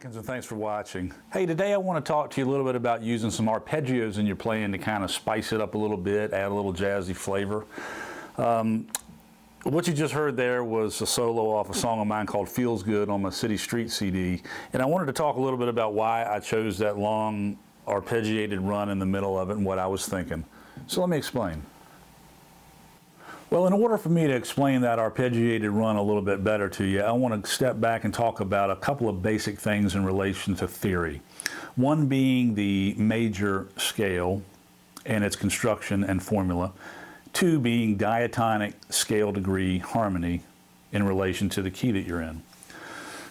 And thanks for watching. Hey, today I want to talk to you a little bit about using some arpeggios in your playing to kind of spice it up a little bit, add a little jazzy flavor. What you just heard there was a solo off a song of mine called Feels Good on my City Street CD. And I wanted to talk a little bit about why I chose that long arpeggiated run in the middle of it and what I was thinking. So let me explain. Well, in order for me to explain that arpeggiated run a little bit better to you, I want to step back and talk about a couple of basic things in relation to theory. One being the major scale and its construction and formula. Two being diatonic scale degree harmony in relation to the key that you're in.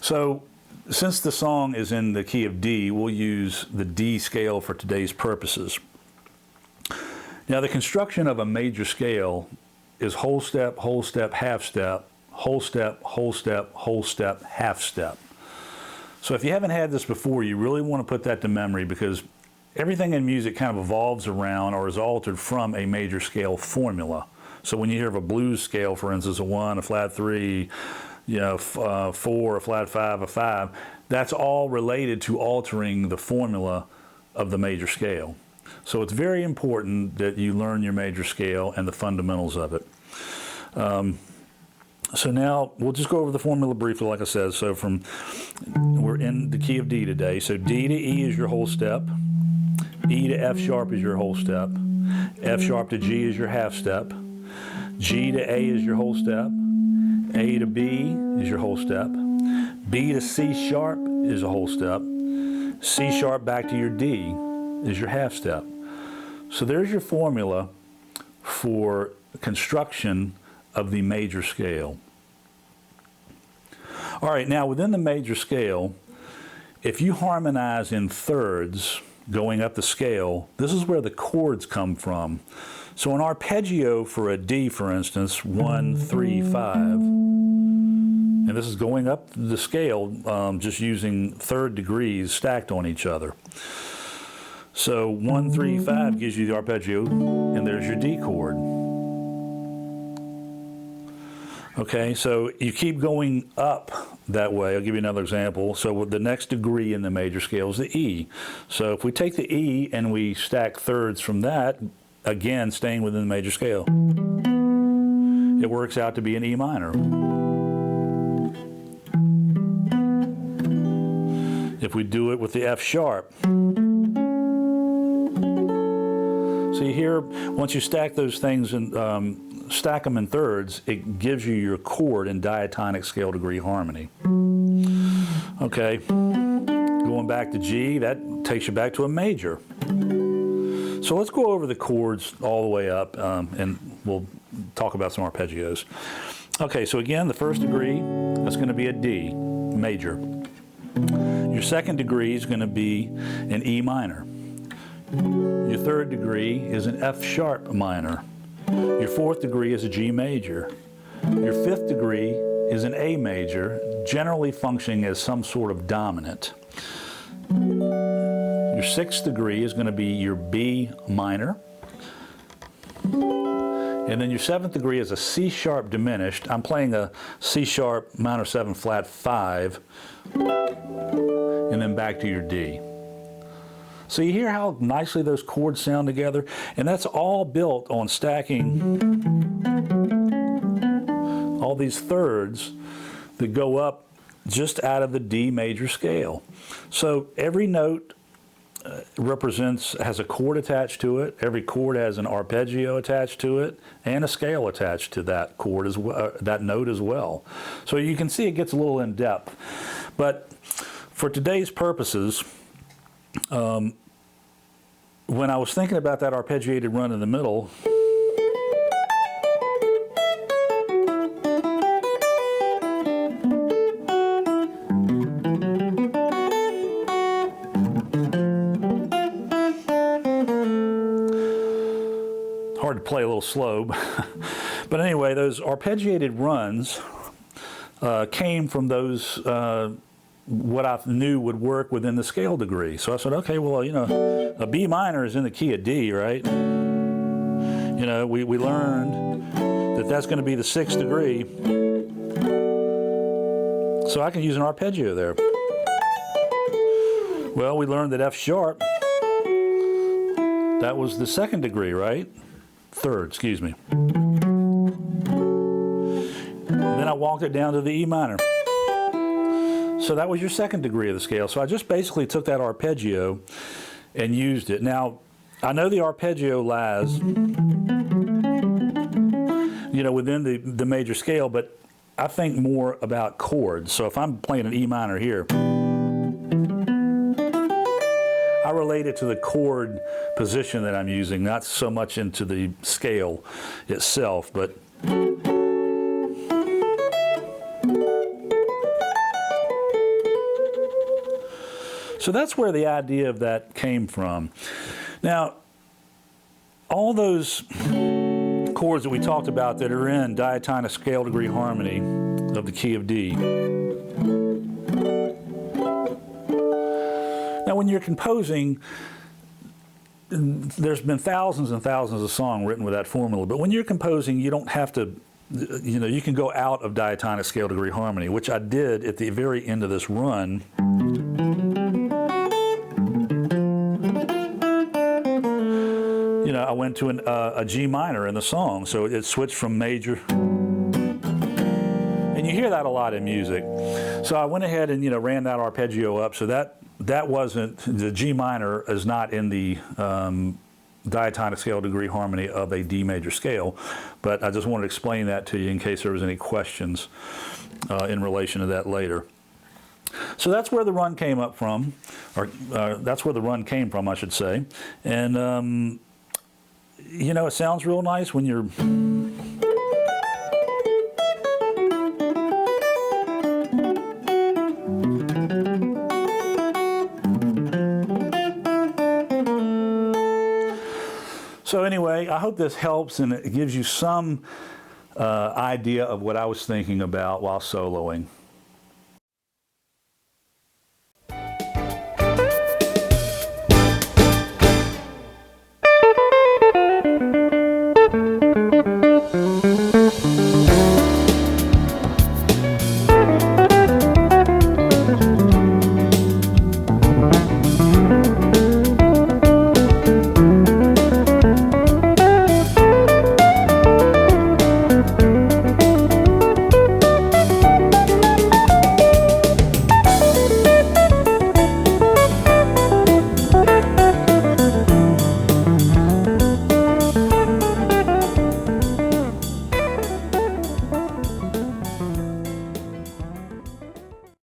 So, since the song is in the key of D, we'll use the D scale for today's purposes. Now, the construction of a major scale is whole step, half step, whole step, whole step, whole step, half step. So if you haven't had this before, you really want to put that to memory, because everything in music kind of evolves around or is altered from a major scale formula. So when you hear of a blues scale, for instance, a 1, a flat 3, 4, a flat 5, a 5, that's all related to altering the formula of the major scale. So it's very important that you learn your major scale and the fundamentals of it. So now we'll just go over the formula briefly, like I said. So we're in the key of D today. So D to E is your whole step. E to F sharp is your whole step. F sharp to G is your half step. G to A is your whole step. A to B is your whole step. B to C sharp is a whole step. C sharp back to your D is your half step. So there's your formula for construction of the major scale. All right, now within the major scale, if you harmonize in thirds going up the scale, this is where the chords come from. So an arpeggio for a D, for instance, 1, 3, 5, and this is going up the scale just using third degrees stacked on each other. So 1, 3, 5 gives you the arpeggio, and there's your D chord. Okay, so you keep going up that way. I'll give you another example. So the next degree in the major scale is the E. So if we take the E and we stack thirds from that, again, staying within the major scale, it works out to be an E minor. If we do it with the F sharp, so you hear, once you stack those things and stack them in thirds, it gives you your chord in diatonic scale degree harmony. Okay, going back to G, that takes you back to a major. So let's go over the chords all the way up, and we'll talk about some arpeggios. Okay, so again, the first degree, that's going to be a D, major. Your second degree is going to be an E minor. Your third degree is an F sharp minor. Your fourth degree is a G major. Your fifth degree is an A major, generally functioning as some sort of dominant. Your sixth degree is going to be your B minor. And then your seventh degree is a C sharp diminished. I'm playing a C sharp minor 7 flat 5, and then back to your D. So you hear how nicely those chords sound together? And that's all built on stacking all these thirds that go up just out of the D major scale. So every note has a chord attached to it. Every chord has an arpeggio attached to it and a scale attached to that chord as well, that note as well. So you can see it gets a little in depth. But for today's purposes, when I was thinking about that arpeggiated run in the middle, hard to play a little slow, but anyway, those arpeggiated runs came from those what I knew would work within the scale degree. So I said, okay, well, you know, a B minor is in the key of D, right? You know, we learned that that's going to be the 6th degree. So I can use an arpeggio there. Well, we learned that F sharp, that was the second degree, right? Third, excuse me. And then I walked it down to the E minor. So that was your second degree of the scale. So I just basically took that arpeggio and used it. Now, I know the arpeggio lies, you know, within the major scale, but I think more about chords. So if I'm playing an E minor here, I relate it to the chord position that I'm using, not so much into the scale itself, but so that's where the idea of that came from. Now, all those chords that we talked about that are in diatonic scale degree harmony of the key of D. Now, when you're composing, there's been thousands and thousands of songs written with that formula, but when you're composing, you don't have to, you know, you can go out of diatonic scale degree harmony, which I did at the very end of this run. You know, I went to a G minor in the song, so it switched from major. And you hear that a lot in music. So I went ahead and, you know, ran that arpeggio up, so that wasn't, the G minor is not in the diatonic scale degree harmony of a D major scale, but I just wanted to explain that to you in case there was any questions in relation to that later. So that's where the run came up from, or that's where the run came from, I should say. And, you know, it sounds real nice when you're... So anyway, I hope this helps and it gives you some idea of what I was thinking about while soloing.